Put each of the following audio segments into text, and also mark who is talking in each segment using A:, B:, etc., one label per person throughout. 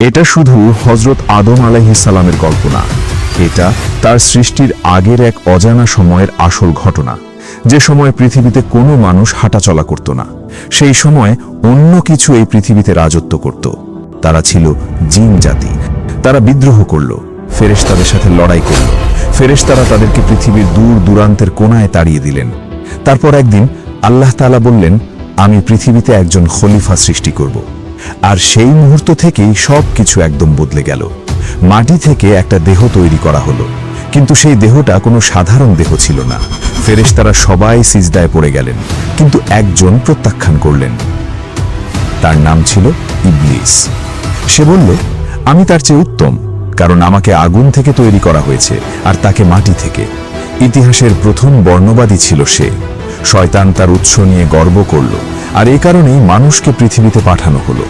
A: এটা শুধু হযরত আদম আলাইহিস সালামের গল্প না, এটা তার সৃষ্টির আগের এক অজানা সময়ের আসল ঘটনা। যে সময় পৃথিবীতে কোনো মানুষ হাঁটাচলা করত না, সেই সময় অন্য কিছু এই পৃথিবীতে রাজত্ব করত। তারা ছিল জিন জাতি। তারা বিদ্রোহ করল, ফেরেশতাদের সাথে লড়াই করল। ফেরেশতারা তাদেরকে পৃথিবীর দূর দূরান্তের কোণায় তাড়িয়ে দিলেন। তারপর একদিন আল্লাহ তাআলা বললেন, আমি পৃথিবীতে একজন খলিফা সৃষ্টি করব। আর সেই মুহূর্ত থেকেই সব কিছু একদম বদলে গেল। মাটি থেকে একটা দেহ তৈরি করা হলো, কিন্তু সেই দেহটা কোনো সাধারণ দেহ ছিল না। ফেরেশতারা সবাই সিজদায় পড়ে গেলেন, কিন্তু একজন প্রত্যাখ্যান করলেন। তার নাম ছিল ইবলিস। সে বলল, আমি তার চেয়ে উত্তম, কারণ আমাকে আগুন থেকে তৈরি করা হয়েছে আর তাকে মাটি থেকে। ইতিহাসের প্রথম বর্ণবাদী ছিল সে। শয়তান তার উৎস নিয়ে গর্ব করল, আর এই কারণেই মানুষকে পৃথিবীতে পাঠানো হলো।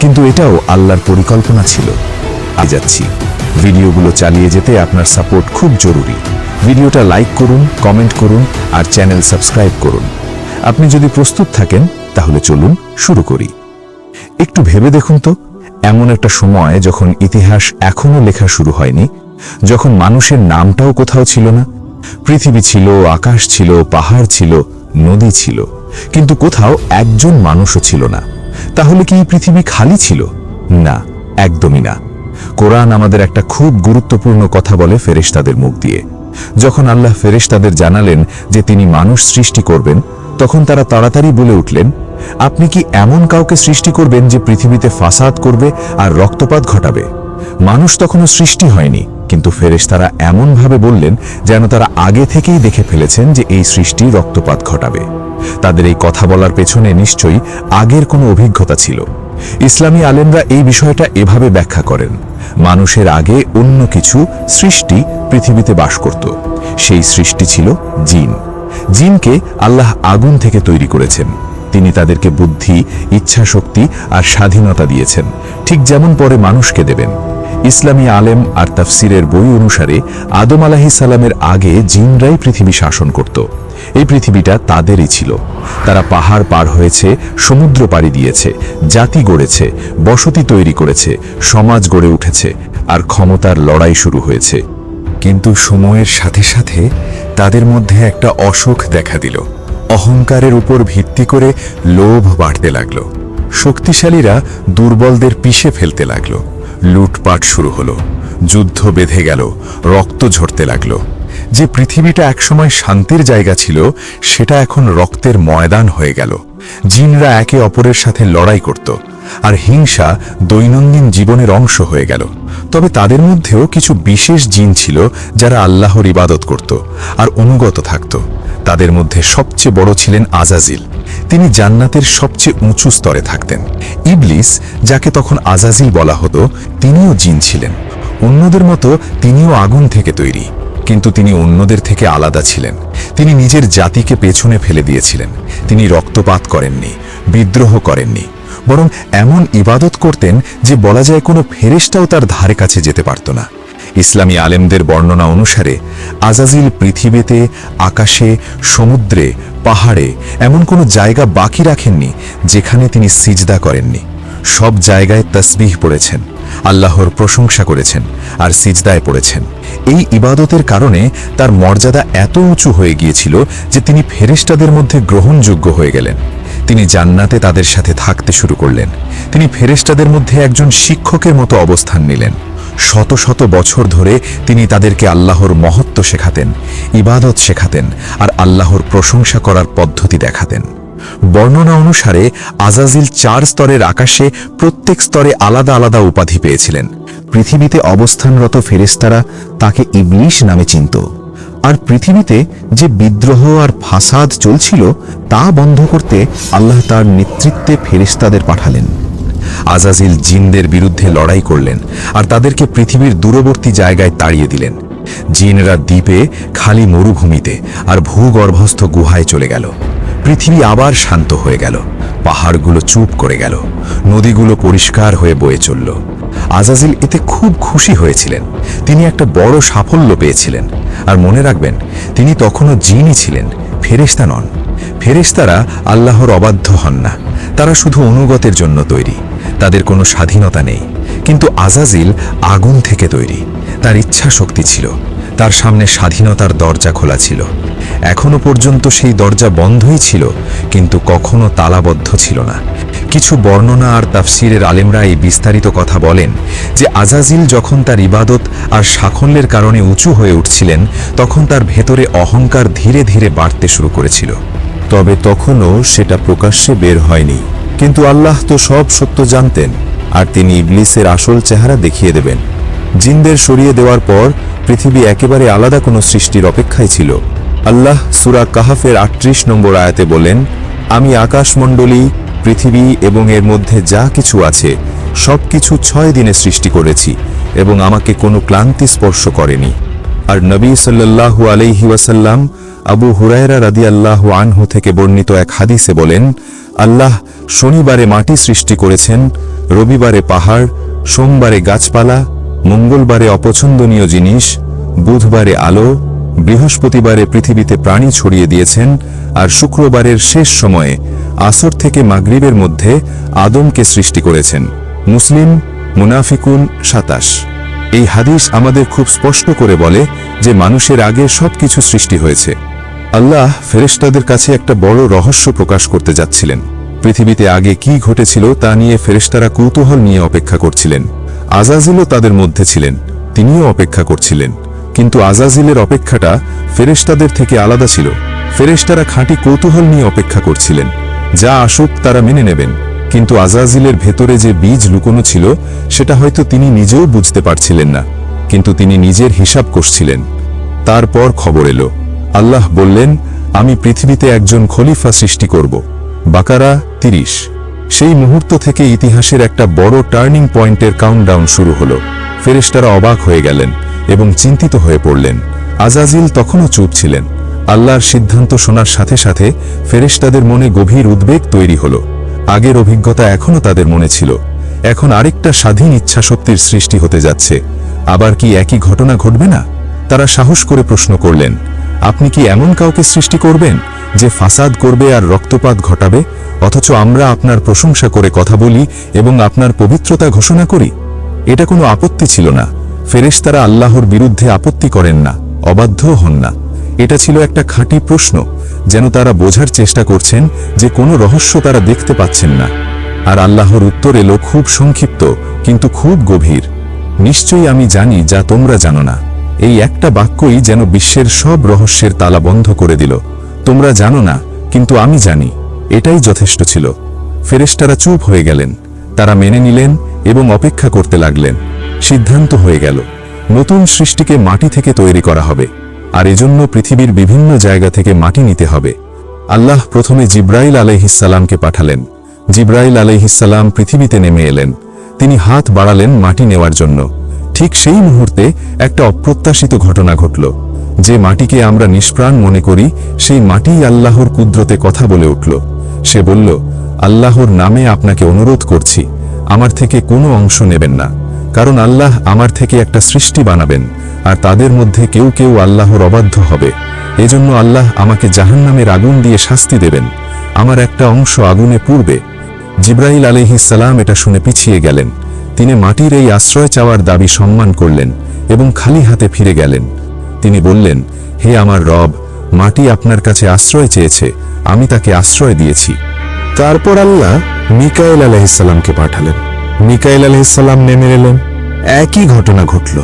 A: কিন্তু এটাও আল্লাহর পরিকল্পনা ছিল। যাচ্ছি ভিডিওগুলো চালিয়ে যেতে আপনার সাপোর্ট খুব জরুরি। ভিডিওটা লাইক করুন, কমেন্ট করুন আর চ্যানেল সাবস্ক্রাইব করুন। আপনি যদি প্রস্তুত থাকেন তাহলে চলুন শুরু করি। একটু ভেবে দেখুন তো, এমন একটা সময় যখন ইতিহাস এখনো লেখা শুরু হয়নি, যখন মানুষের নামটাও কোথাও ছিল না। পৃথিবী ছিল, আকাশ ছিল, পাহাড় ছিল, নদী ছিল, কিন্তু কোথাও একজন মানুষও ছিল না। তাহলে কি পৃথিবী খালি ছিল? না, একদমই না। কোরআন আমাদের একটা খুব গুরুত্বপূর্ণ কথা বলে ফেরেশতাদের মুখ দিয়ে। যখন আল্লাহ ফেরেশতাদের জানালেন যে তিনি মানুষ সৃষ্টি করবেন, তখন তারা তাড়াতাড়ি বলে উঠলেন, আপনি কি এমন কাউকে সৃষ্টি করবেন যে পৃথিবীতে ফাসাদ করবে আর রক্তপাত ঘটাবে? মানুষ তখনও সৃষ্টি হয়নি, কিন্তু ফেরেশতারা এমনভাবে বললেন যেন তারা আগে থেকেই দেখে ফেলেছেন যে এই সৃষ্টি রক্তপাত ঘটাবে। তাদের এই কথা বলার পেছনে নিশ্চয়ই আগের কোনো অভিজ্ঞতা ছিল। ইসলামী আলেমরা এই বিষয়টা এভাবে ব্যাখ্যা করেন, মানুষের আগে অন্য কিছু সৃষ্টি পৃথিবীতে বাস করত। সেই সৃষ্টি ছিল জিন। জিনকে আল্লাহ আগুন থেকে তৈরি করেছেন। তিনি তাদেরকে বুদ্ধি, ইচ্ছাশক্তি আর স্বাধীনতা দিয়েছেন, ঠিক যেমন পরে মানুষকে দেবেন। ইসলামী আলেম আর তাফসিরের বই অনুসারে আদম আলাইহিস সালামের আগে জিনরাই পৃথিবী শাসন করত। এই পৃথিবীটা তাদেরই ছিল। তারা পাহাড় পার হয়েছে, সমুদ্র পাড়ি দিয়েছে, জাতি গড়েছে, বসতি তৈরি করেছে, সমাজ গড়ে উঠেছে, আর ক্ষমতার লড়াই শুরু হয়েছে। কিন্তু সময়ের সাথে সাথে তাদের মধ্যে একটা অসুখ দেখা দিল। অহংকারের উপর ভিত্তি করে লোভ বাড়তে লাগলো। শক্তিশালীরা দুর্বলদের পিষে ফেলতে লাগলো। লুটপাট শুরু হলো, যুদ্ধ বেঁধে গেল, রক্ত ঝরতে লাগলো। যে পৃথিবীটা একসময় শান্তির জায়গা ছিল, সেটা এখন রক্তের ময়দান হয়ে গেল। জিনরা একে অপরের সাথে লড়াই করত, আর হিংসা দৈনন্দিন জীবনের অংশ হয়ে গেল। তবে তাদের মধ্যেও কিছু বিশেষ জিন ছিল যারা আল্লাহর ইবাদত করত আর অনুগত থাকত। তাদের মধ্যে সবচেয়ে বড় ছিলেন আজাজিল। তিনি জান্নাতের সবচেয়ে উঁচু স্তরে থাকতেন। ইবলিস, যাকে তখন আজাজিল বলা হতো, তিনিও জিন ছিলেন। অন্যদের মতো তিনিও আগুন থেকে তৈরি, কিন্তু তিনি অন্যদের থেকে আলাদা ছিলেন। তিনি নিজের জাতিকে পেছনে ফেলে দিয়েছিলেন। তিনি রক্তপাত করেননি, বিদ্রোহ করেননি, বরং এমন ইবাদত করতেন যে বলা যায় কোনো ফেরেশতাও তার ধারে কাছে যেতে পারত না। ইসলামী আলেমদের বর্ণনা অনুসারে আজাজিল পৃথিবীতে, আকাশে, সমুদ্রে, পাহাড়ে এমন কোনো জায়গা বাকি রাখেননি যেখানে তিনি সিজদা করেননি। সব জায়গায় তাসবিহ পড়েছেন, আল্লাহর প্রশংসা করেছেন আর সিজদায় পড়েছেন। এই ইবাদতের কারণে তার মর্যাদা এত উঁচু হয়ে গিয়েছিল যে তিনি ফেরেশতাদের মধ্যে গ্রহণযোগ্য হয়ে গেলেন। তিনি জান্নাতে তাদের সাথে থাকতে শুরু করলেন। তিনি ফেরেশতাদের মধ্যে একজন শিক্ষকের মতো অবস্থান নিলেন। শত শত বছর ধরে তিনি তাদেরকে আল্লাহর মহত্ব শেখাতেন, ইবাদত শেখাতেন আর আল্লাহর প্রশংসা করার পদ্ধতি দেখাতেন। বর্ণনা অনুসারে আজাজিল 4 স্তরের আকাশে প্রত্যেক স্তরে আলাদা আলাদা উপাধি পেয়েছিলেন। পৃথিবীতে অবস্থানরত ফেরেশতারা তাকে ইবলিস নামে চিনত। আর পৃথিবীতে যে বিদ্রোহ আর ফাসাদ চলছিল তা বন্ধ করতে আল্লাহ তার নেতৃত্বে ফেরেশতাদের পাঠালেন। আজাজিল জিনদের বিরুদ্ধে লড়াই করলেন আর তাদেরকে পৃথিবীর দূরবর্তী জায়গায় তাড়িয়ে দিলেন। জিনরা দ্বীপে, খালি মরুভূমিতে আর ভূগর্ভস্থ গুহায় চলে গেল। পৃথিবী আবার শান্ত হয়ে গেল, পাহাড়গুলো চুপ করে গেল, নদীগুলো পরিষ্কার হয়ে বয়ে চলল। আজাজিল এতে খুব খুশি হয়েছিলেন। তিনি একটা বড় সাফল্য পেয়েছিলেন। আর মনে রাখবেন, তিনি তখনও জিনই ছিলেন, ফেরেশতা নন। ফেরেশতারা আল্লাহর অবাধ্য হন না, তারা শুধু অনুগতের জন্য তৈরি। তাদের কোনো স্বাধীনতা নেই,
B: কিন্তু আজাজিল আগুন থেকে তৈরি। তার ইচ্ছা শক্তি ছিল, তার সামনে স্বাধীনতার দরজা খোলা ছিল। এখনো পর্যন্ত সেই দরজা বন্ধই ছিল, কিন্তু কখনো তালাবদ্ধ ছিল না। কিছু বর্ণনা আর তাফসিরের আলেমরা এই বিস্তারিত কথা বলেন যে আজাজিল যখন তার ইবাদত আর সাফল্যের কারণে উঁচু হয়ে উঠছিলেন, তখন তার ভেতরে অহংকার ধীরে ধীরে বাড়তে শুরু করেছিল।
C: তবে তখনও সেটা প্রকাশ্যে বের হয়নি। কিন্তু আল্লাহ তো সব সত্য জানতেন, আর তিনি ইবলিসের আসল চেহারা দেখিয়ে দেবেন। জিনদের সরিয়ে দেওয়ার পর পৃথিবী একেবারে আলাদা কোনো সৃষ্টির অপেক্ষায় ছিল। আল্লাহ সূরা কাহাফের ৩৮ নম্বর আয়াতে বলেন, আমি আকাশমণ্ডলী, পৃথিবী এবং এর মধ্যে যা কিছু আছে সব কিছু ৬ দিনে সৃষ্টি করেছি এবং আমাকে কোনো ক্লান্তি স্পর্শ করেনি। আর নবী সাল্লাল্লাহু আলাইহি ওয়াসাল্লাম আবু হুরায়রা রাদিয়াল্লাহু আনহু থেকে বর্ণিত এক হাদিসে বলেন, আল্লাহ শনিবারে মাটি সৃষ্টি করেছেন, রবিবারে পাহাড়, সোমবারে গাছপালা, মঙ্গলবারে অপছন্দনীয় জিনিস, বুধবারে আলো, বৃহস্পতিবারে পৃথিবীতে প্রাণী ছড়িয়ে দিয়েছেন, আর শুক্রবারের শেষ সময়ে আসর থেকে মাগরিবের মধ্যে আদমকে সৃষ্টি করেছেন। মুসলিম মুনাফিকুন ২৭। এই হাদিস আমাদের খুব স্পষ্ট করে বলে যে মানুষের আগে সবকিছু সৃষ্টি হয়েছে। আল্লাহ ফেরেশতাদের কাছে একটা বড় রহস্য প্রকাশ করতে যাচ্ছিলেন। পৃথিবীতে আগে কি ঘটেছিল তা নিয়ে ফেরেশতারা কৌতূহল নিয়ে অপেক্ষা করছিলেন। আজাজিলও তাদের মধ্যে ছিলেন, তিনিও অপেক্ষা করছিলেন। কিন্তু আজাজিলের অপেক্ষাটা ফেরেশতাদের থেকে আলাদা ছিল। ফেরেশতারা খাঁটি কৌতূহল নিয়ে অপেক্ষা করছিলেন, যা আসুক তারা মেনে নেবেন। কিন্তু আজাজিলের ভেতরে যে বীজ লুকোনো ছিল সেটা হয়তো তিনি নিজেও বুঝতে পারছিলেন না, কিন্তু তিনি নিজের হিসাব কষছিলেন। তারপর খবর এলো, আল্লাহ বললেন, আমি পৃথিবীতে একজন খলিফা সৃষ্টি করব। বাকারা ৩০। সেই মুহূর্ত থেকে ইতিহাসের একটা বড় টার্নিং পয়েন্টের কাউন্টডাউন শুরু হলো। ফেরেশতারা অবাক হয়ে গেলেন এবং চিন্তিত হয়ে পড়লেন। আজাজিল তখনও চুপ ছিলেন। আল্লাহর সিদ্ধান্ত শোনার সাথে সাথে ফেরেশতাদের মনে গভীর উদ্বেগ তৈরি হলো। আগের অভিজ্ঞতা এখনও তাদের মনে ছিল। এখন আরেকটা স্বাধীন ইচ্ছাশক্তির সৃষ্টি হতে যাচ্ছে। আবার কি একই ঘটনা ঘটবে না? তারা সাহস করে প্রশ্ন করলেন, আপনি কি এমন কাউকে সৃষ্টি করবেন যে ফাসাদ করবে আর রক্তপাত ঘটাবে, অথচ আমরা আপনার প্রশংসা করে কথা বলি এবং আপনার পবিত্রতা ঘোষণা করি? এটা কোনো আপত্তি ছিল না। ফেরেশতারা আল্লাহর বিরুদ্ধে আপত্তি করেন না, অবাধ্যও হন না। এটা ছিল একটা খাঁটি প্রশ্ন, যেন তারা বোঝার চেষ্টা করছেন যে কোনো রহস্য তারা দেখতে পাচ্ছেন না। আর আল্লাহর উত্তর এলো খুব সংক্ষিপ্ত কিন্তু খুব গভীর। নিশ্চয়ই আমি জানি যা তোমরা জানো না। এই একটা বাক্যই যেন বিশ্বের সব রহস্যের তালা বন্ধ করে দিল। তোমরা জানো না, কিন্তু আমি জানি। এটাই যথেষ্ট ছিল। ফেরেশতারা চুপ হয়ে গেলেন। তারা মেনে নিলেন এবং অপেক্ষা করতে লাগলেন। সিদ্ধান্ত হয়ে গেল, নতুন সৃষ্টিকে মাটি থেকে তৈরি করা হবে, আর এজন্য পৃথিবীর বিভিন্ন জায়গা থেকে মাটি নিতে হবে। আল্লাহ প্রথমে জিব্রাইল আলাইহিসসালামকে পাঠালেন। জিব্রাইল আলাইহিসসালাম পৃথিবীতে নেমে এলেন। তিনি হাত বাড়ালেন মাটি নেওয়ার জন্য। ঠিক সেই মুহূর্তে একটা অপ্রত্যাশিত ঘটনা ঘটল। যে মাটিকে আমরা নিষ্প্রাণ মনে করি, সেই মাটিই আল্লাহর কুদরতে কথা বলে উঠল। সে বলল, আল্লাহর নামে আপনাকে অনুরোধ করছি, আমার থেকে কোনো অংশ নেবেন না, কারণ আল্লাহ আমার থেকে একটা সৃষ্টি বানাবেন, আর তাদের মধ্যে কেউ কেউ আল্লাহর অবাধ্য হবে। এজন্য আল্লাহ আমাকে জাহান্নামের আগুন দিয়ে শাস্তি দেবেন। আমার একটা অংশ আগুনে পুড়বে। জিব্রাইল আলাইহিসসালাম এটা শুনে পিছিয়ে গেলেন। তিনি মাটির এই আশ্রয় চাওয়ার দাবি সম্মান করলেন এবং খালি হাতে ফিরে গেলেন। তিনি বললেন, হে আমার রব, মাটি আপনার কাছে আশ্রয় চেয়েছে, আমি তাকে আশ্রয় দিয়েছি।
D: তারপর আল্লাহ মিকাইল আলাইহিসসালামকে পাঠালেন। মিকাইল আলাইহিসসালাম নেমে এলেন। একই ঘটনা ঘটল।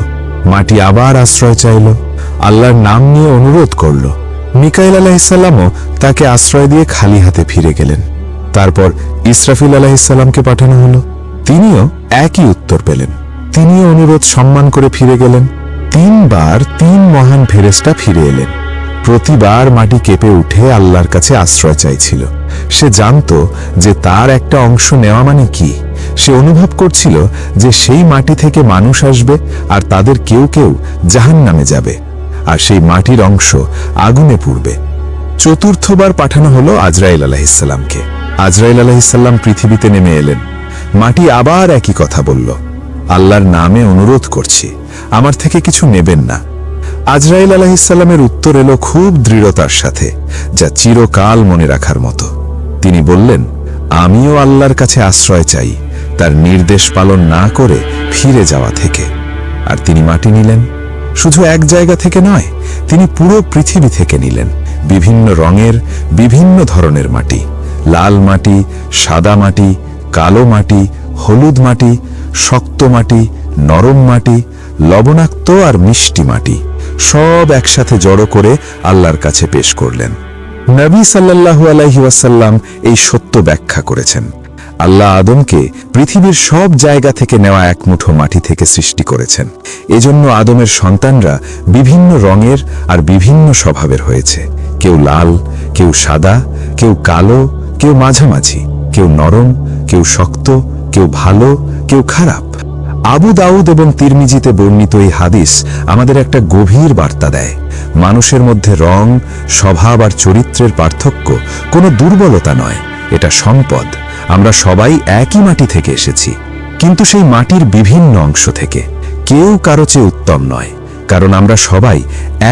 D: মাটি আবার আশ্রয় চাইল, আল্লাহর নাম নিয়ে অনুরোধ করল। মিকাইল আলাইহিসসালামও তাকে আশ্রয় দিয়ে খালি হাতে ফিরে গেলেন। তারপর ইসরাফিল আলাইহিসসালামকে পাঠানো হলো। তিনিও একই উত্তর পেলেন। তিনিও অনুরোধ সম্মান করে ফিরে গেলেন। ৩ বার ৩ মহান ফেরেশতা ফিরে এলেন। প্রতিবার মাটি কেঁপে উঠে আল্লাহর কাছে আশ্রয় চাইছিল। সে জানত যে তার একটা অংশ নেওয়া মানে কি। সে অনুভব করছিল যে সেই মাটি থেকে মানুষ আসবে, আর তাদের কেউ কেউ জাহান্নামে যাবে, আর সেই মাটির অংশ আগুনে পুড়বে। চতুর্থবার পাঠানো হলো আজরাইল আলাইহিসসালামকে। আজরাইল আলাইহিসসালাম পৃথিবীতে নেমে এলেন। মাটি আবার একই কথা বলল, আল্লাহর নামে অনুরোধ করছি, আমার থেকে কিছু নেবেন না। আজরাইল আলাইহিসসালামের উত্তর এলো খুব দৃঢ়তার সাথে, যা চিরকাল মনে রাখার মতো। তিনি বললেন, আমিও আল্লাহর কাছে আশ্রয় চাই, তার নির্দেশ পালন না করে ফিরে যাওয়া থেকে। আর তিনি মাটি নিলেন, শুধু এক জায়গা থেকে নয়, তিনি পুরো পৃথিবী থেকে নিলেন। বিভিন্ন রঙের, বিভিন্ন ধরনের মাটি, লাল মাটি, সাদা মাটি, কালো মাটি, হলুদ মাটি, শক্ত মাটি, নরম মাটি, লবণাক্ত আর মিষ্টি মাটি, সব একসাথে জড়ো করে আল্লাহর কাছে পেশ করলেন। নবী সাল্লাল্লাহু আলাইহি ওয়াসাল্লাম এই সত্য ব্যাখ্যা করেছেন। আল্লাহ আদমকে পৃথিবীর সব জায়গা থেকে নেওয়া এক মুঠো মাটি থেকে সৃষ্টি করেছেন। এজন্য আদমের সন্তানরা বিভিন্ন রঙের আর বিভিন্ন স্বভাবের হয়েছে। কেউ লাল, কেউ সাদা, কেউ কালো, কেউ মাঝামাঝি, কেউ নরম, কেউ শক্ত, কেউ ভালো, কেউ খারাপ। আবু দাউদ এবং তিরমিজিতে বর্ণিত এই হাদিস আমাদের একটা গভীর বার্তা দেয়। মানুষের মধ্যে রং, স্বভাব আর চরিত্রের পার্থক্য কোনো দুর্বলতা নয়, এটা সম্পদ। আমরা সবাই একই মাটি থেকে এসেছি, কিন্তু সেই মাটির বিভিন্ন অংশ থেকে। কেউ কারো চেয়ে উত্তম নয়, কারণ আমরা সবাই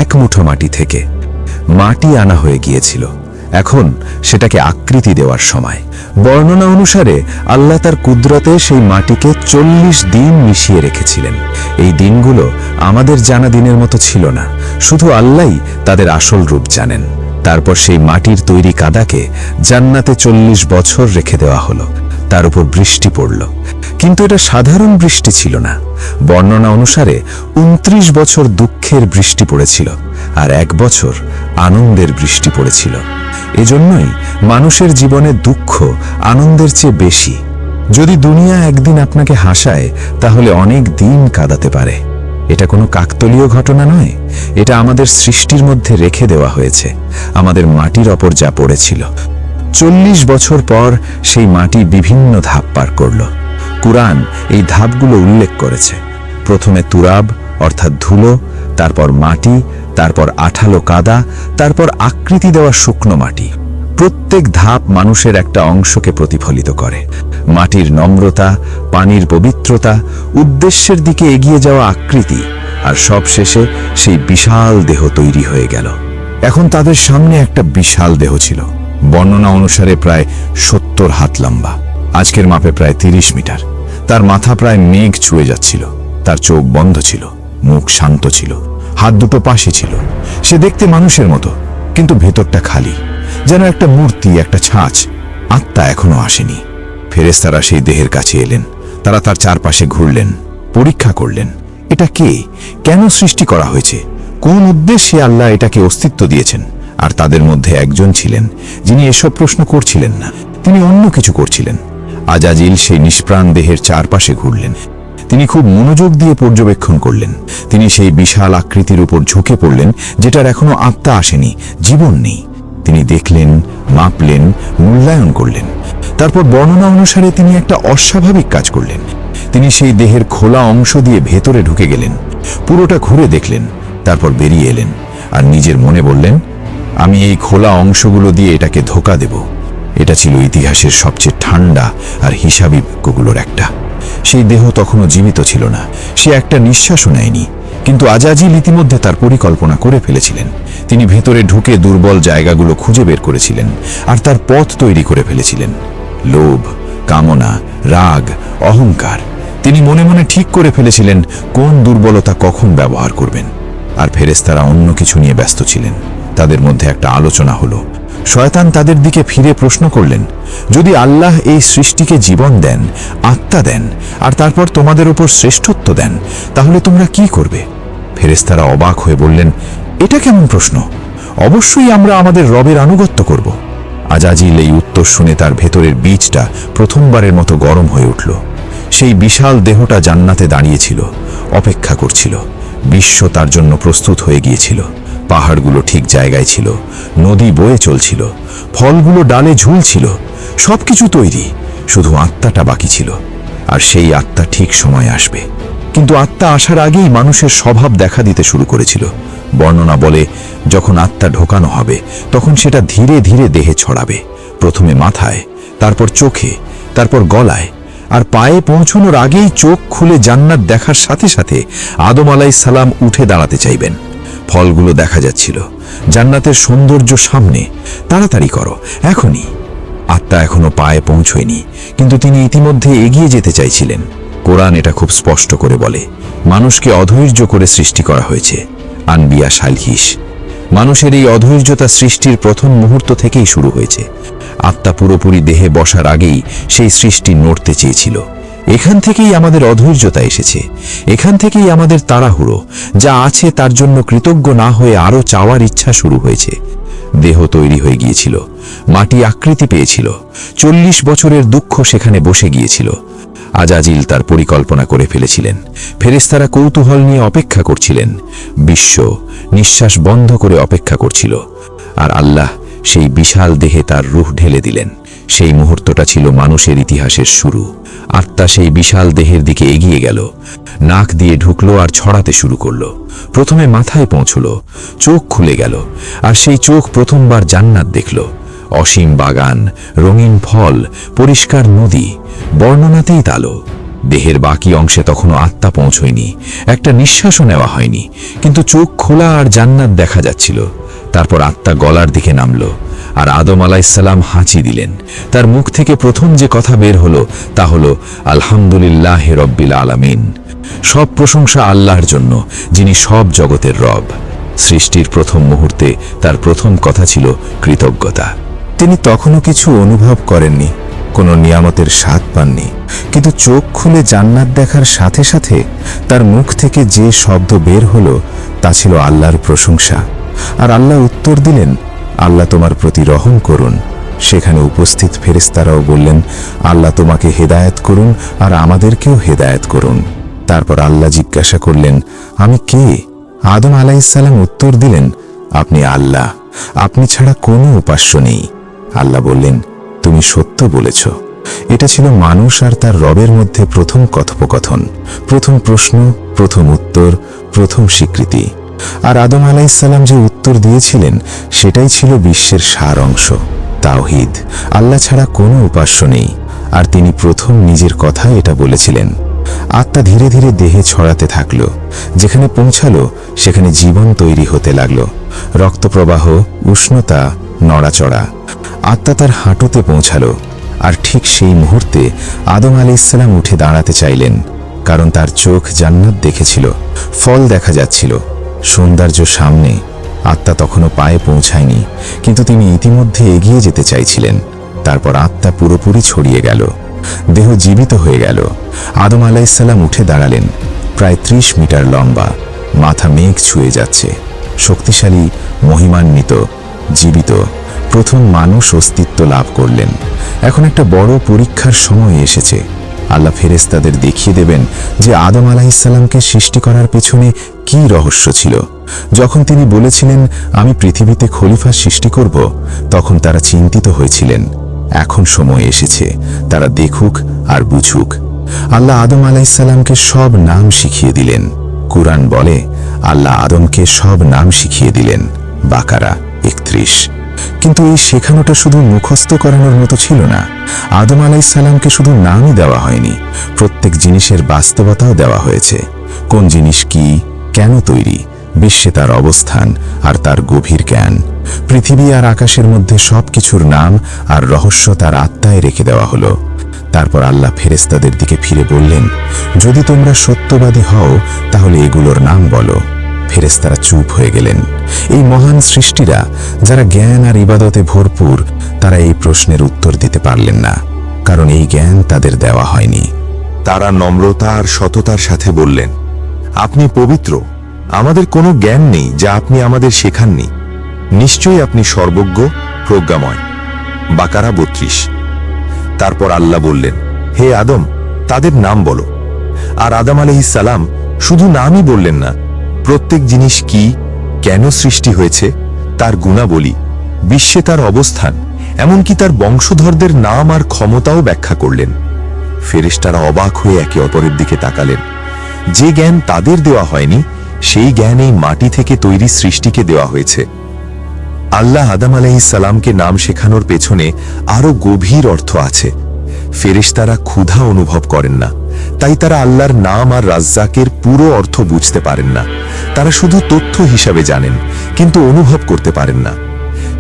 D: এক মুঠো মাটি থেকে। মাটি আনা হয়ে গিয়েছিল, এখন সেটাকে আকৃতি দেওয়ার সময়। বর্ণনা অনুসারে আল্লাহ তার কুদরতে সেই মাটিকে 40 দিন মিশিয়ে রেখেছিলেন। এই দিনগুলো আমাদের জানা দিনের মতো ছিল না, শুধু আল্লাহই তাদের আসল রূপ জানেন। তারপর সেই মাটির তৈরি কাদাকে জান্নাতে 40 বছর রেখে দেওয়া হলো, তার উপর বৃষ্টি পড়ল। কিন্তু এটা সাধারণ বৃষ্টি ছিল না। বর্ণনা অনুসারে 29 বছর দুঃখের বৃষ্টি পড়েছিল, আর 1 বছর আনন্দের বৃষ্টি পড়েছিল। এজন্যই মানুষের জীবনে দুঃখ আনন্দের চেয়ে বেশি। যদি দুনিয়া একদিন আপনাকে হাসায়, তাহলে অনেক দিন কাঁদাতে পারে। এটা কোনো কাকতালীয় ঘটনা নয়, এটা আমাদের সৃষ্টির মধ্যে রেখে দেওয়া হয়েছে, আমাদের মাটির ওপর যা পড়েছিল। 40 বছর পর সেই মাটি বিভিন্ন ধাপ পার করল। কুরআন এই ধাপগুলো উল্লেখ করেছে। প্রথমে তুরাব অর্থাৎ ধুলো, তারপর মাটি, তারপর আঠালো কাদা, তারপর আকৃতি দেওয়া শুকনো মাটি। প্রত্যেক ধাপ মানুষের একটা অংশকে প্রতিফলিত করে। মাটির নম্রতা, পানির পবিত্রতা, উদ্দেশ্যের দিকে এগিয়ে যাওয়া আকৃতি, আর সবশেষে সেই বিশাল দেহ তৈরি হয়ে গেল। এখন তাদের সামনে একটা বিশাল দেহ ছিল। বর্ণনা অনুসারে প্রায় 70 হাত লম্বা, আজকের মাপে প্রায় 30 মিটার। তার মাথা প্রায় মেঘ ছুঁয়ে যাচ্ছিল। তার চোখ বন্ধ ছিল, মুখ শান্ত ছিল, হাত দুটো পাশে ছিল। সে দেখতে মানুষের মতো, কিন্তু ভেতরটা খালি, যেন একটা মূর্তি, একটা ছাঁচ। আত্মা এখনো আসেনি। ফেরেশতারা সেই দেহের কাছে এলেন। তারা তার চারপাশে ঘুরলেন, পরীক্ষা করলেন, এটা কে, কেন সৃষ্টি করা হয়েছে, কোন উদ্দেশ্যে আল্লাহ এটাকে অস্তিত্ব দিয়েছেন। আর তাদের মধ্যে একজন ছিলেন যিনি এসব প্রশ্ন করছিলেন না, তিনি অন্য কিছু করছিলেন। আজাজিল সেই নিষ্প্রাণ দেহের চারপাশে ঘুরলেন। তিনি খুব মনোযোগ দিয়ে পর্যবেক্ষণ করলেন। তিনি সেই বিশাল আকৃতির উপর ঝুঁকে পড়লেন, যেটার এখনো আত্মা আসেনি, জীবন নেই। তিনি দেখলেন, মাপলেন, মূল্যায়ন করলেন। তারপর বর্ণনা অনুসারে তিনি একটা অস্বাভাবিক কাজ করলেন। তিনি সেই দেহের খোলা অংশ দিয়ে ভেতরে ঢুকে গেলেন, পুরোটা ঘুরে দেখলেন, তারপর বেরিয়ে এলেন আর নিজের মনে বললেন, আমি এই খোলা অংশগুলো দিয়ে এটাকে ধোঁকা দেব। এটা ছিল ইতিহাসের সবচেয়ে ঠান্ডা আর হিসাবি বাক্যগুলোর একটা। সেই দেহ তখনও জীবিত ছিল না, সে একটা নিঃশ্বাসও নেয়নি। কিন্তু আজাজিল ইতিমধ্যে তার পরিকল্পনা করে ফেলেছিলেন। তিনি ভেতরে ঢুকে দুর্বল জায়গাগুলো খুঁজে বের করেছিলেন আর তার পথ তৈরি করে ফেলেছিলেন। লোভ, কামনা, রাগ, অহংকার। তিনি মনে মনে ঠিক করে ফেলেছিলেন কোন দুর্বলতা কখন ব্যবহার করবেন। আর ফেরেশতারা অন্য কিছু নিয়ে ব্যস্ত ছিলেন। তাদের মধ্যে একটা আলোচনা হলো। শয়তান তাদের দিকে ফিরে প্রশ্ন করলেন, যদি আল্লাহ এই সৃষ্টিকে জীবন দেন, আত্মা দেন, আর তারপর তোমাদের উপর শ্রেষ্ঠত্ব দেন, তাহলে তোমরা কি করবে? ফেরেশতারা অবাক হয়ে বললেন, এটা কেমন প্রশ্ন? অবশ্যই আমরা আমাদের রবের আনুগত্য করব। আজাজিল এই উত্তর শুনে তার ভেতরের বীজটা প্রথমবারের মতো গরম হয়ে উঠল। সেই বিশাল দেহটা জান্নাতে দাঁড়িয়েছিল, অপেক্ষা করছিল। বিশ্ব তার জন্য প্রস্তুত হয়ে গিয়েছিল। পাহাড়গুলো ঠিক জায়গায় ছিল, নদী বয়ে চলছিল, ফলগুলো ডালে ঝুলছিল, সবকিছু তৈরি, শুধু আত্মাটা বাকি ছিল। আর সেই আত্মা ঠিক সময় আসবে। কিন্তু আত্মা আসার আগেই মানুষের স্বভাব দেখা দিতে শুরু করেছিল। বর্ণনা বলে, যখন আত্মা ঢোকানো হবে, তখন সেটা ধীরে ধীরে দেহে ছড়াবে। প্রথমে মাথায়, তারপর চোখে, তারপর গলায়। আর পায়ে পৌঁছানোর আগেই চোখ খুলে জান্নাত দেখার সাথে সাথে আদম আলাইহিস সালাম উঠে দাঁড়াতে চাইবেন। ফলগুলো দেখা যাচ্ছিল, জান্নাতের সৌন্দর্য সামনে। তাড়াতাড়ি করো, এখনই। আত্মা এখনো পায়ে পৌঁছয়নি, কিন্তু তিনি ইতিমধ্যে এগিয়ে যেতে চাইছিলেন।
B: কোরআন এটা খুব স্পষ্ট করে বলে, মানুষকে অধৈর্য করে সৃষ্টি করা হয়েছে। আনবিয়া সালহিস। মানুষের এই অধৈর্যতা সৃষ্টির প্রথম মুহূর্ত থেকেই শুরু হয়েছে। আত্মা পুরোপুরি দেহে বসার আগেই সেই সৃষ্টি নড়তে চেয়েছিল। এখান থেকেই আমাদের অধৈর্যতা এসেছে, এখান থেকেই আমাদের তাড়াহুড়ো, যা আছে তার জন্য কৃতজ্ঞ না হয়ে আরও চাওয়ার ইচ্ছা শুরু হয়েছে। দেহ তৈরি হয়ে গিয়েছিল, মাটি আকৃতি পেয়েছিল, 40 বছরের দুঃখ সেখানে বসে গিয়েছিল। আজাজিল তার পরিকল্পনা করে ফেলেছিলেন, ফেরেশতারা কৌতূহল নিয়ে অপেক্ষা করছিলেন, বিশ্ব নিঃশ্বাস বন্ধ করে অপেক্ষা করছিল। আর আল্লাহ সেই বিশাল দেহে তার রূহ ঢেলে দিলেন। সেই মুহূর্তটা ছিল মানুষের ইতিহাসের শুরু। আত্মা সেই বিশাল দেহের দিকে এগিয়ে গেল, নাক দিয়ে ঢুকলো আর ছড়াতে শুরু করলো। প্রথমে মাথায় পৌঁছলো, চোখ খুলে গেল, আর সেই চোখ প্রথমবার জান্নাত দেখল। অসীম বাগান, রঙিন ফল, পরিষ্কার নদী, বর্ণনাতেই তালো। দেহের বাকি অংশে তখনও আত্মা পৌঁছয়নি, একটা নিঃশ্বাসও নেওয়া হয়নি, কিন্তু চোখ খোলা আর জান্নাত দেখা যাচ্ছিল। তারপর আত্মা গলার দিকে নামল, আর আদম আলাইহিসসালাম হাঁচি দিলেন। তার মুখ থেকে প্রথম যে কথা বের হলো তা হলো আলহামদুলিল্লাহ রব্বিল আলামিন। সব প্রশংসা আল্লাহর জন্য, যিনি সব জগতের রব। সৃষ্টির প্রথম মুহূর্তে তার প্রথম কথা ছিল কৃতজ্ঞতা।
C: তিনি তখনও কিছু অনুভব করেননি, কোনো নিয়ামতের স্বাদ পাননি, কিন্তু চোখ খুলে জান্নাত দেখার সাথে সাথে তার মুখ থেকে যে শব্দ বের হলো তা ছিল আল্লাহর প্রশংসা। আর আল্লাহ উত্তর দিলেন, আল্লাহ তোমার প্রতি রহম করুন। সেখানে উপস্থিত ফেরেশতারাও বললেন, আল্লাহ তোমাকে হেদায়েত করুন আর আমাদেরকেও হেদায়েত করুন। তারপর আল্লাহ জিজ্ঞাসা করলেন, আমি কে? আদম আলাইহিসসালাম উত্তর দিলেন, আপনি আল্লাহ, আপনি ছাড়া কোনো উপাস্য নেই। আল্লাহ বললেন, তুমি সত্য বলেছ। এটা ছিল মানুষ আর তার রবের মধ্যে প্রথম কথোপকথন, প্রথম প্রশ্ন, প্রথম উত্তর, প্রথম স্বীকৃতি। আর আদম আলাইহিসসালাম যে উত্তর দিয়েছিলেন সেটাই ছিল বিশ্বের সার অংশ, তাওহীদ। আল্লাহ ছাড়া কোনো উপাস্য নেই। আর তিনি প্রথম নিজের কথা এটা বলেছিলেন। আত্মা ধীরে ধীরে দেহে ছড়াতে থাকলো, যেখানে পৌঁছালো সেখানে জীবন তৈরি হতে লাগলো। রক্তপ্রবাহ, উষ্ণতা, নড়াচড়া। আত্মা তার হাঁটুতে পৌঁছালো, আর ঠিক সেই মুহূর্তে আদম আলাইহিসসালাম উঠে দাঁড়াতে চাইলেন, কারণ তার চোখ জান্নাত দেখেছিল, ফল দেখা যাচ্ছিল, সৌন্দর্য সামনে। আত্মা তখনও পায়ে পৌঁছায়নি, কিন্তু তিনি ইতিমধ্যে এগিয়ে যেতে চাইছিলেন। তারপর আত্মা পুরোপুরি ছড়িয়ে গেল, দেহ জীবিত হয়ে গেল। আদম আলাইহিসসালাম উঠে দাঁড়ালেন, প্রায় 30 মিটার লম্বা, মাথা মেঘ ছুঁয়ে যাচ্ছে, শক্তিশালী, মহিমান্বিত, জীবিত। প্রথম মানুষ অস্তিত্ব লাভ করলেন। এখন একটা বড় পরীক্ষার সময় এসেছে। আল্লাহ ফেরেশতাদের দেখিয়ে দেবেন যে আদম আলাইহিসসালামকে সৃষ্টি করার পেছনে কি রহস্য ছিল। যখন তিনি বলেছিলেন, আমি পৃথিবীতে খলিফা সৃষ্টি করব, তখন তারা চিন্তিত হয়েছিলেন। এখন সময় এসেছে তারা দেখুক আর বুঝুক। আল্লাহ আদম আলাইহিসসালামকে সব নাম শিখিয়ে দিলেন। কুরআন বলে, আল্লাহ আদমকে সব নাম শিখিয়ে দিলেন। বাকারা 31। কিন্তু এই শেখানোটা শুধু মুখস্থ করানোর মতো ছিল না। আদম আলাইহিসসালামকে শুধু নামই দেওয়া হয়নি, প্রত্যেক জিনিসের বাস্তবতাও দেওয়া হয়েছে। কোন জিনিস কি, কেন তৈরি, বিশ্বে তার অবস্থান আর তার গভীর জ্ঞান। পৃথিবী আর আকাশের মধ্যে সবকিছুর নাম আর রহস্য তার আত্মায় রেখে দেওয়া হলো। তারপর আল্লাহ ফেরেশতাদের দিকে ফিরে বললেন, যদি তোমরা সত্যবাদী হও তাহলে এগুলোর নাম বলো। ফেরেশতারা চুপ হয়ে গেলেন। এই মহান সৃষ্টিরা, যারা জ্ঞান আর ইবাদতে ভরপুর, তারা এই প্রশ্নের উত্তর দিতে পারলেন না, কারণ এই জ্ঞান তাদের দেওয়া হয়নি।
E: তারা নম্রতা আর সততার সাথে বললেন, আপনি পবিত্র, আমাদের কোনো জ্ঞান নেই যা আপনি আমাদের শেখাননি। নিশ্চয়ই আপনি সর্বজ্ঞ, প্রজ্ঞাময়। বাকারা 32। তারপর আল্লাহ বললেন, হে আদম, তাদের নাম বলো। আর আদম আলাইহিসসালাম শুধু নামই বললেন না, প্রত্যেক জিনিস কি, কেন সৃষ্টি হয়েছে, তার গুণাবলী, বিশ্বে তার অবস্থান, এমনকি তার বংশধরদের নাম আর ক্ষমতাও ব্যাখ্যা করলেন। ফেরেশতারা অবাক হয়ে একে অপরের দিকে তাকালেন। যে জ্ঞান তাদের দেওয়া হয়নি, সেই জ্ঞান এই মাটি থেকে তৈরি সৃষ্টিকে দেওয়া হয়েছে। আল্লাহ আদম আলাইহিসসালামকে নাম শেখানোর পেছনে আরো গভীর অর্থ আছে। ফেরেশতারা ক্ষুধা অনুভব করেন না, তাই তারা আল্লাহর নাম আর রাজ্জাকের পুরো অর্থ বুঝতে পারেন না। তারা শুধু তথ্য হিসাবে জানেন, কিন্তু অনুভব করতে পারেন না।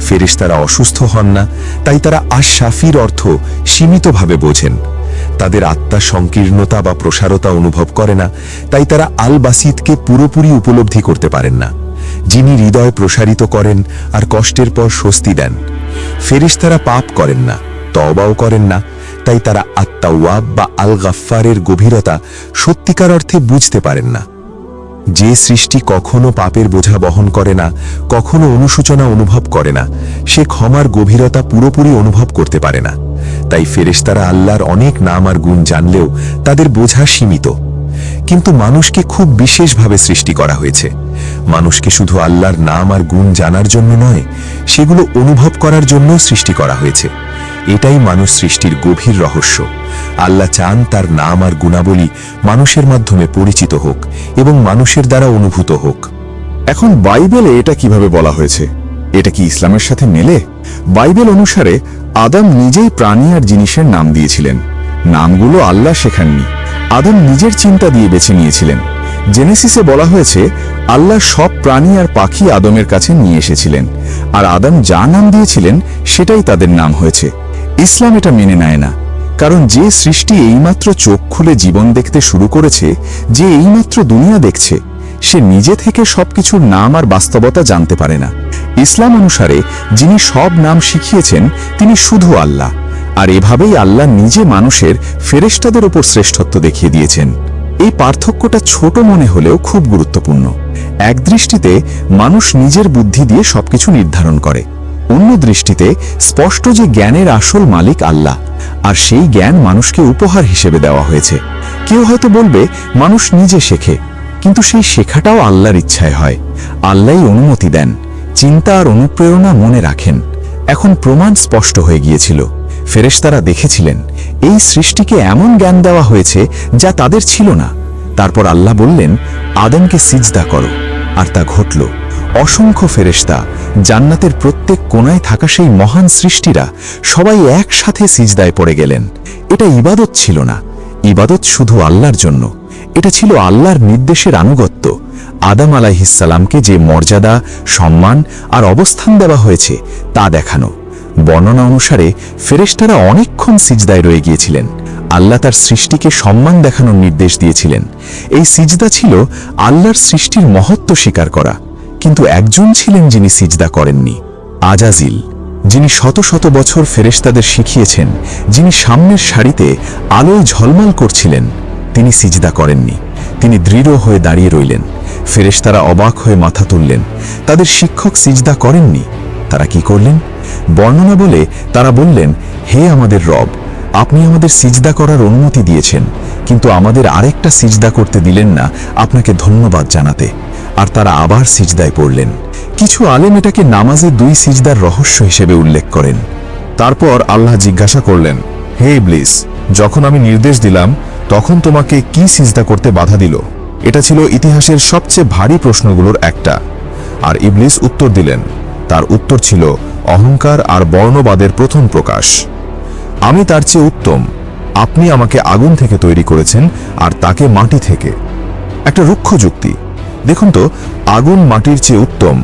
E: ফেরেশতারা অসুস্থ হন না, তাই তারা আশ-শাফির অর্থ সীমিতভাবে বোঝেন। তাদের আত্মা সংকীর্ণতা বা প্রসারতা অনুভব করে না, তাই তারা আল বাসিতকে পুরোপুরি উপলব্ধি করতে পারেন না, যিনি হৃদয় প্রসারিত করেন আর কষ্টের পর স্বস্তি দেন। ফেরেশতারা পাপ করেন না, তওবাও করেন না, তাই তারা আত-তাওয়াব বা আল গাফফারের গভীরতা সত্যিকার অর্থে বুঝতে পারেন না। যে সৃষ্টি কখনো পাপের বোঝা বহন করে না, কখনো অনুশোচনা অনুভব করে না, সে ক্ষমার গভীরতা পুরোপুরি অনুভব করতে পারে না। তাই ফেরেশতারা আল্লাহর অনেক নাম আর গুণ জানলেও তাদের বোঝা সীমিত। কিন্তু মানুষকে খুব বিশেষভাবে সৃষ্টি করা হয়েছে। মানুষকে শুধু আল্লাহর নাম আর গুণ জানার জন্য নয়, সেগুলো অনুভব করার জন্য সৃষ্টি করা হয়েছে। এটাই মানুষ সৃষ্টির গভীর রহস্য। আল্লাহ চান তার নাম আর গুণাবলী মানুষের মাধ্যমে পরিচিত হোক এবং মানুষের দ্বারা অনুভূত হোক।
A: এখন বাইবেলে এটা কিভাবে বলা হয়েছে? এটা কি ইসলামের সাথে মেলে? বাইবেল অনুসারে আদম নিজেই প্রাণী আর জিনিসের নাম দিয়েছিলেন। নামগুলো আল্লাহ শেখাননি, আদম নিজের চিন্তা দিয়ে বেছে নিয়েছিলেন। জেনেসিসে বলা হয়েছে আল্লাহ সব প্রাণী আর পাখি আদমের কাছে নিয়ে এসেছিলেন, আর আদম যা নাম দিয়েছিলেন সেটাই তাদের নাম হয়েছে। ইসলাম এটা মেনে নেয় না, কারণ যে সৃষ্টি এইমাত্র চোখ খুলে জীবন দেখতে শুরু করেছে, যে এইমাত্র দুনিয়া দেখছে, সে নিজে থেকে সবকিছুর নাম আর বাস্তবতা জানতে পারে না। ইসলাম অনুসারে যিনি সব নাম শিখিয়েছেন তিনি শুধু আল্লাহ, আর এভাবেই আল্লাহ নিজে মানুষের ফেরেশতাদের উপর শ্রেষ্ঠত্ব দেখিয়ে দিয়েছেন। এই পার্থক্যটা ছোট মনে হলেও খুব গুরুত্বপূর্ণ। এক দৃষ্টিতে মানুষ নিজের বুদ্ধি দিয়ে সবকিছু নির্ধারণ করে, অন্য দৃষ্টিতে স্পষ্ট যে জ্ঞানের আসল মালিক আল্লাহ, আর সেই জ্ঞান মানুষকে উপহার হিসেবে দেওয়া হয়েছে। কেউ হয়তো বলবে মানুষ নিজে শেখে, কিন্তু সেই শেখাটাও আল্লাহর ইচ্ছায় হয়। আল্লাহই অনুমতি দেন, চিন্তা আর অনুপ্রেরণা মনে রাখেন। এখন প্রমাণ স্পষ্ট হয়ে গিয়েছিল। ফেরেশতারা দেখেছিলেন এই সৃষ্টিকে এমন জ্ঞান দেওয়া হয়েছে যা তাদের ছিল না। তারপর আল্লাহ বললেন, আদমকে সিজদা করো, আর তা ঘটল। অসংখ্য ফেরেশতা, জান্নাতের প্রত্যেক কোণায় থাকা সেই মহান সৃষ্টিরা সবাই একসাথে সিজদায় পড়ে গেলেন। এটা ইবাদত ছিল না, ইবাদত শুধু আল্লাহর জন্য। এটা ছিল আল্লাহর নির্দেশের আনুগত্য। আদম আলাইহিসসালামকে যে মর্যাদা, সম্মান আর অবস্থান দেওয়া হয়েছে তা দেখানো। বর্ণনা অনুসারে ফেরেশতারা অনেকক্ষণ সিজদায় রয়ে গিয়েছিলেন। আল্লাহ তার সৃষ্টিকে সম্মান দেখানোর নির্দেশ দিয়েছিলেন। এই সিজদা ছিল আল্লাহর সৃষ্টির মহত্ব স্বীকার করা। কিন্তু একজন ছিলেন যিনি সিজদা করেননি, আজাজিল, যিনি শত শত বছর ফেরেশতাদের শিখিয়েছেন, যিনি সামনের সারিতে আলোয় ঝলমল করছিলেন। তিনি সিজদা করেননি, তিনি দৃঢ় হয়ে দাঁড়িয়ে রইলেন। ফেরেশতারা অবাক হয়ে মাথা তুললেন। তাদের শিক্ষক সিজদা করেননি, তারা কি করলেন? বর্ণনা বলে তারা বললেন, হে আমাদের রব, আপনি আমাদের সিজদা করার অনুমতি দিয়েছেন, কিন্তু আমাদের আরেকটা সিজদা করতে দিলেন না আপনাকে ধন্যবাদ জানাতে। আর তারা আবার সিজদায় পড়লেন। কিছু আলেম এটাকে নামাজে 2 সিজদার রহস্য হিসেবে উল্লেখ করেন।
D: তারপর আল্লাহ জিজ্ঞাসা করলেন, হে ইবলিস, যখন আমি নির্দেশ দিলাম তখন তোমাকে কি সিজদা করতে বাধা দিল? এটা ছিল ইতিহাসের সবচেয়ে ভারী প্রশ্নগুলোর একটা। আর ইবলিস উত্তর দিলেন। তার উত্তর ছিল অহংকার আর বর্ণবাদের প্রথম প্রকাশ। আমি তার চেয়ে উত্তম। আপনি আমাকে আগুন থেকে তৈরি করেছেন আর তাকে মাটি থেকে। একটা রুক্ষ যুক্তি। দেখুন তো, আগুন মাটির চেয়ে উত্তম।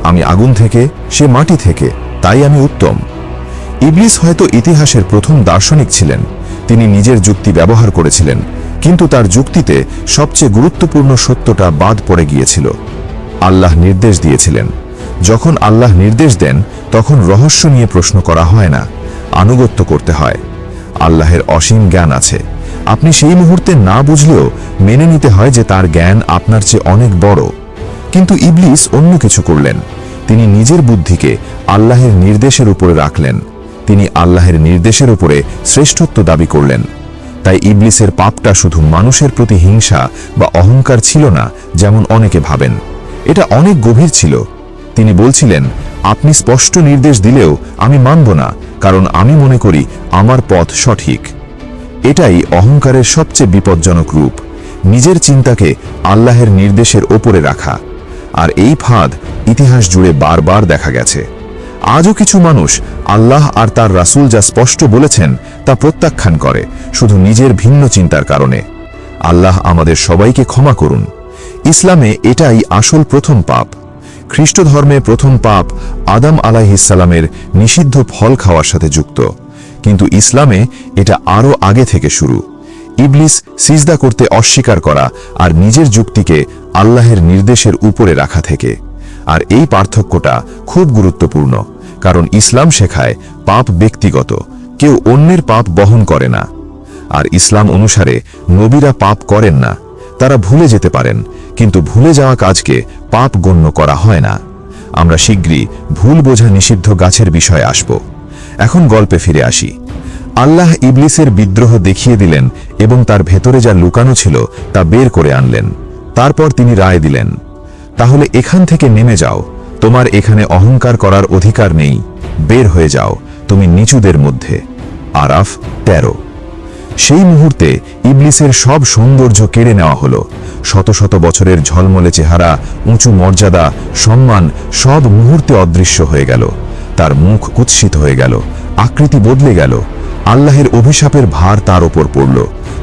D: আমি আগুন থেকে, সে মাটি থেকে, তাই আমি উত্তম। ইবলিস হয়তো ইতিহাসের প্রথম দার্শনিক ছিলেন। তিনি নিজের যুক্তি ব্যবহার করেছিলেন, কিন্তু তার যুক্তিতে সবচেয়ে গুরুত্বপূর্ণ সত্যটা বাদ পড়ে গিয়েছিল। আল্লাহ নির্দেশ দিয়েছিলেন। যখন আল্লাহ নির্দেশ দেন তখন রহস্য নিয়ে প্রশ্ন করা হয় না, আনুগত্য করতে হয়। আল্লাহের অসীম জ্ঞান আছে। আপনি সেই মুহূর্তে না বুঝলেও মেনে নিতে হয় যে তার জ্ঞান আপনার চেয়ে অনেক বড়। কিন্তু ইবলিস অন্য কিছু করলেন। তিনি নিজের বুদ্ধিকে আল্লাহের নির্দেশের উপরে রাখলেন। তিনি আল্লাহের নির্দেশের উপরে শ্রেষ্ঠত্ব দাবি করলেন। তাই ইবলিসের পাপটা শুধু মানুষের প্রতি হিংসা বা অহংকার ছিল না, যেমন অনেকে ভাবেন। এটা অনেক গভীর ছিল। তিনি বলছিলেন, আপনি স্পষ্ট নির্দেশ দিলেও আমি মানব না, কারণ আমি মনে করি আমার পথ সঠিক। এটাই অহংকারের সবচেয়ে বিপজ্জনক রূপ, নিজের চিন্তাকে আল্লাহের নির্দেশের ওপরে রাখা। আর এই ফাঁদ ইতিহাস জুড়ে বারবার দেখা গেছে। আজও কিছু মানুষ আল্লাহ আর তার রাসূল যা স্পষ্ট বলেছেন তা প্রত্যাখ্যান করে, শুধু নিজের ভিন্ন চিন্তার কারণে। আল্লাহ আমাদের সবাইকে ক্ষমা করুন। ইসলামে এটাই আসল প্রথম পাপ। খ্রিস্ট ধর্মে প্রথম পাপ আদম আলাইহিসসালামের নিষিদ্ধ ফল খাওয়ার সাথে যুক্ত।
A: কিন্তু ইসলামে এটা আরও আগে থেকে শুরু। ইবলিস সিজদা করতে অস্বীকার করা আর নিজের যুক্তিকে আল্লাহের নির্দেশের উপরে রাখা থেকে। আর এই পার্থক্যটা খুব গুরুত্বপূর্ণ, কারণ ইসলাম শেখায় পাপ ব্যক্তিগত, কেউ অন্যের পাপ বহন করে না। আর ইসলাম অনুসারে নবীরা পাপ করেন না, তারা ভুলে যেতে পারেন, কিন্তু ভুলে যাওয়া কাজকে পাপ গণ্য করা হয় না। আমরা শীঘ্রই ভুল বোঝা নিষিদ্ধ গাছের বিষয়ে আসব। এখন গল্পে ফিরে আসি। আল্লাহ ইবলিসের বিদ্রোহ দেখিয়ে দিলেন এবং তার ভেতরে যা লুকানো ছিল তা বের করে আনলেন। তারপর তিনি রায় দিলেন, তাহলে এখান থেকে নেমে যাও, তোমার এখানে অহংকার করার অধিকার নেই, বের হয়ে যাও, তুমি নিচুদের মধ্যে। আরাফ 13। সেই মুহূর্তে ইবলিসের সব সৌন্দর্য কেড়ে নেওয়া হলো। শত শত বছরের ঝলমলে চেহারা, উঁচু মর্যাদা, সম্মান সব মুহূর্তে অদৃশ্য হয়ে গেল। তার মুখ কুৎসিত হয়ে গেল, আকৃতি বদলে গেল। আল্লাহের অভিশাপের ভার তার ওপর পড়ল।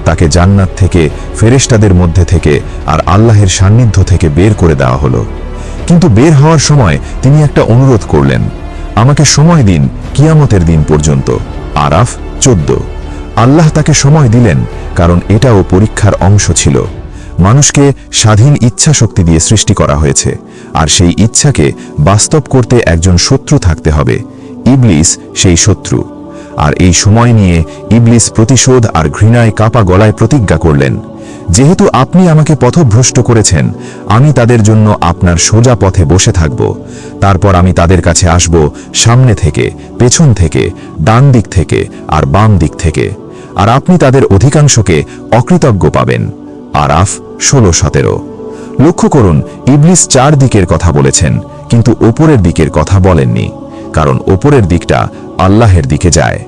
A: তাকে জান্নাত থেকে, ফেরেশতাদের মধ্যে থেকে আর আল্লাহের সান্নিধ্য থেকে বের করে দেওয়া হলো। কিন্তু বের হওয়ার সময় তিনি একটা অনুরোধ করলেন, আমাকে সময় দিন কিয়ামতের দিন পর্যন্ত। আরাফ 14। আল্লাহ তাকে সময় দিলেন, কারণ এটাও পরীক্ষার অংশ ছিল। মানুষকে স্বাধীন ইচ্ছা শক্তি দিয়ে সৃষ্টি করা হয়েছে, আর সেই ইচ্ছাকে বাস্তব করতে একজন শত্রু থাকতে হবে। ইবলিস সেই শত্রু। আর এই সময় নিয়ে ইবলিস প্রতিশোধ আর ঘৃণায় কাপা গলায় প্রতিজ্ঞা করলেন, যেহেতু আপনি আমাকে পথভ্রষ্ট করেছেন, আমি তাদের জন্য আপনার সোজা পথে বসে থাকব। তারপর আমি তাদের কাছে আসব সামনে থেকে, পেছন থেকে, ডান দিক থেকে আর বাম দিক থেকে, আর আপনি তাদের অধিকাংশকে অকৃতজ্ঞ পাবেন। আরাফ 16-17। লক্ষ্য করুন, ইবলিস 4 দিকের কথা বলেছেন, কিন্তু ওপরের দিকের কথা বলেননি, কারণ ওপরের দিকটা আল্লাহের দিকে যায়।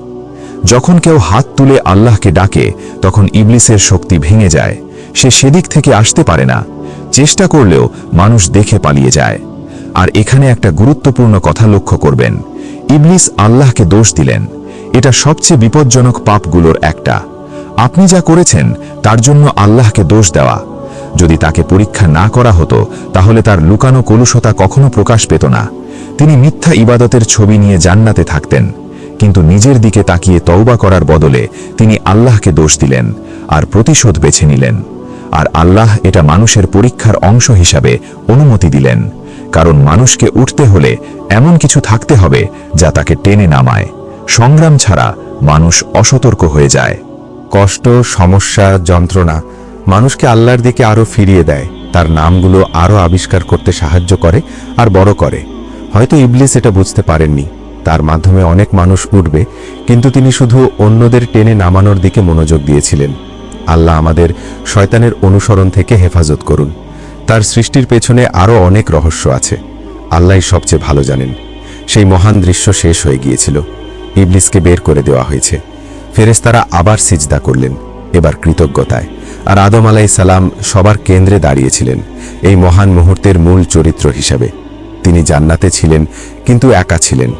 A: যখন কেউ হাত তুলে আল্লাহকে ডাকে, তখন ইবলিসের শক্তি ভেঙে যায়। সে সেদিক থেকে আসতে পারে না, চেষ্টা করলেও মানুষ দেখে পালিয়ে যায়। আর এখানে একটা গুরুত্বপূর্ণ কথা লক্ষ্য করবেন, ইবলিস আল্লাহকে দোষ দিলেন। এটা সবচেয়ে বিপজ্জনক পাপগুলোর একটা। আপনি যা করেছেন তার জন্য আল্লাহকে দোষ দেওয়া। যদি তাকে পরীক্ষা না করা হতো, তাহলে তার লুকানো কলুষতা কখনো প্রকাশ পেত না। তিনি মিথ্যা ইবাদতের ছবি নিয়ে জান্নাতে থাকতেন, কিন্তু নিজের দিকে তাকিয়ে তওবা করার বদলে তিনি আল্লাহকে দোষ দিলেন আর প্রতিশোধ বেছে নিলেন। আর আল্লাহ এটা মানুষের পরীক্ষার অংশ হিসাবে অনুমতি দিলেন, কারণ মানুষকে উঠতে হলে এমন কিছু থাকতে হবে যা তাকে টেনে নামায়। সংগ্রাম ছাড়া মানুষ অসতর্ক হয়ে যায়।
C: কষ্ট, সমস্যা, যন্ত্রণা মানুষকে আল্লাহর দিকে আরো ফিরিয়ে দেয়, তার নামগুলো আরো আবিষ্কার করতে সাহায্য করে আর বড় করে। হয়তো ইবলিস এটা বুঝতে পারেননি, তার মাধ্যমে অনেক মানুষ উঠবে, কিন্তু তিনি শুধু অন্যদের টেনে নামানোর দিকে মনোযোগ দিয়েছিলেন। আল্লাহ আমাদের শয়তানের অনুসরণ থেকে হেফাজত করুন। তার সৃষ্টির পেছনে আরো অনেক রহস্য আছে, আল্লাহই সবচেয়ে ভালো জানেন। সেই মহান দৃশ্য শেষ হয়ে গিয়েছিল, ইবলিসকে বের করে দেওয়া হয়েছে। ফেরেশতারা আবার সিজদা করলেন, এবার কৃতজ্ঞতায়। আর আদম আলাইহিস সালাম সবার কেন্দ্রে দাঁড়িয়েছিলেন এই মহান মুহূর্তের মূল চরিত্র হিসাবে। তিনি জান্নাতে ছিলেন, কিন্তু একা ছিলেন।